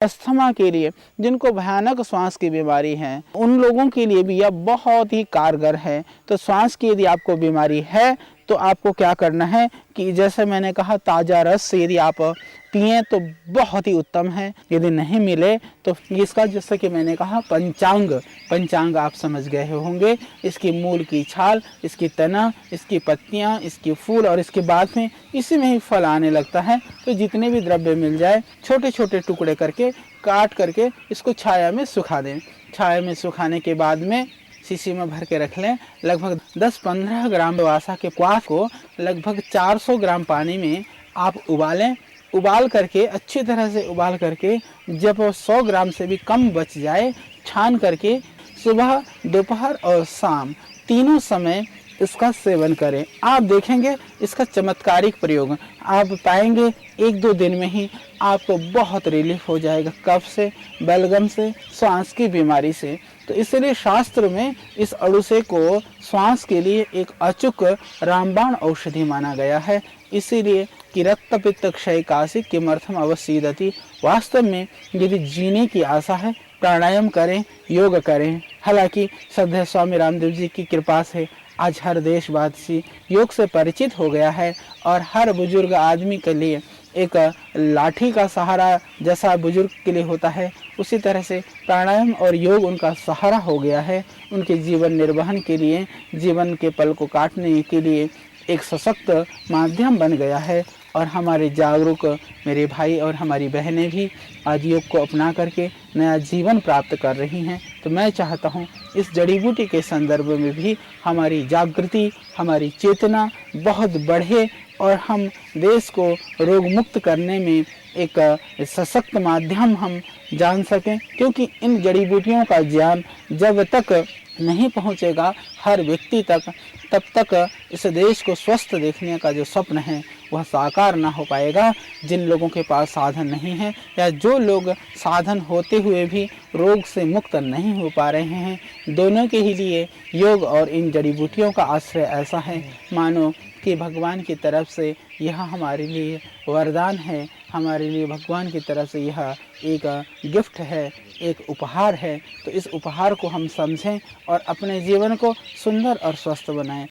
Asthma के लिए, जिनको भयानक श्वास की बीमारी है, उन लोगों के लिए भी यह बहुत ही कारगर है। तो श्वास की यदि आपको बीमारी है तो आपको क्या करना है कि जैसे मैंने कहा, ताज़ा रस यदि आप पिएं तो बहुत ही उत्तम है। यदि नहीं मिले तो इसका, जैसे कि मैंने कहा, पंचांग आप समझ गए होंगे। इसकी मूल की छाल, इसकी तना, इसकी पत्तियां, इसकी फूल और इसके बाद में इसी में ही फल आने लगता है। तो जितने भी द्रव्य मिल जाए छोटे छोटे टुकड़े करके काट करके इसको छाया में सुखा दें। छाया में सुखाने के बाद में शीशी में भर के रख लें। लगभग 10-15 ग्राम वासा के क्वाथ को लगभग 400 ग्राम पानी में आप उबालें। उबाल करके अच्छी तरह से उबाल करके जब 100 ग्राम से भी कम बच जाए, छान करके सुबह, दोपहर और शाम तीनों समय इसका सेवन करें। आप देखेंगे इसका चमत्कारिक प्रयोग आप पाएंगे। 1-2 दिन में ही आपको बहुत रिलीफ हो जाएगा कफ से, बलगम से, श्वास की बीमारी से। तो इसलिए शास्त्र में इस अड़ुसे को श्वास के लिए एक अचूक रामबाण औषधि माना गया है। इसीलिए कि रक्त पित्त क्षय काशी किमर्थम अवसीदति। वास्तव में यदि जीने की आशा है, प्राणायाम करें, योग करें। हालांकि श्रद्धेय स्वामी रामदेव जी की कृपा से आज हर देशवासी योग से परिचित हो गया है और हर बुजुर्ग आदमी के लिए एक लाठी का सहारा जैसा बुजुर्ग के लिए होता है, उसी तरह से प्राणायाम और योग उनका सहारा हो गया है। उनके जीवन निर्वहन के लिए, जीवन के पल को काटने के लिए एक सशक्त माध्यम बन गया है। और हमारे जागरूक मेरे भाई और हमारी बहनें भी आज योग को अपना करके नया जीवन प्राप्त कर रही हैं। तो मैं चाहता हूँ इस जड़ी बूटी के संदर्भ में भी हमारी जागृति, हमारी चेतना बहुत बढ़े और हम देश को रोग मुक्त करने में एक सशक्त माध्यम हम जान सकें। क्योंकि इन जड़ी बूटियों का ज्ञान जब तक नहीं पहुंचेगा हर व्यक्ति तक, तब तक इस देश को स्वस्थ देखने का जो स्वप्न है वह साकार ना हो पाएगा। जिन लोगों के पास साधन नहीं है या जो लोग साधन होते हुए भी रोग से मुक्त नहीं हो पा रहे हैं, दोनों के ही लिए योग और इन जड़ी बूटियों का आश्रय ऐसा है मानो कि भगवान की तरफ से यह हमारे लिए वरदान है, हमारे लिए भगवान की तरफ से यह एक गिफ्ट है, एक उपहार है। तो इस उपहार को हम समझें और अपने जीवन को सुंदर और स्वस्थ बनाएं।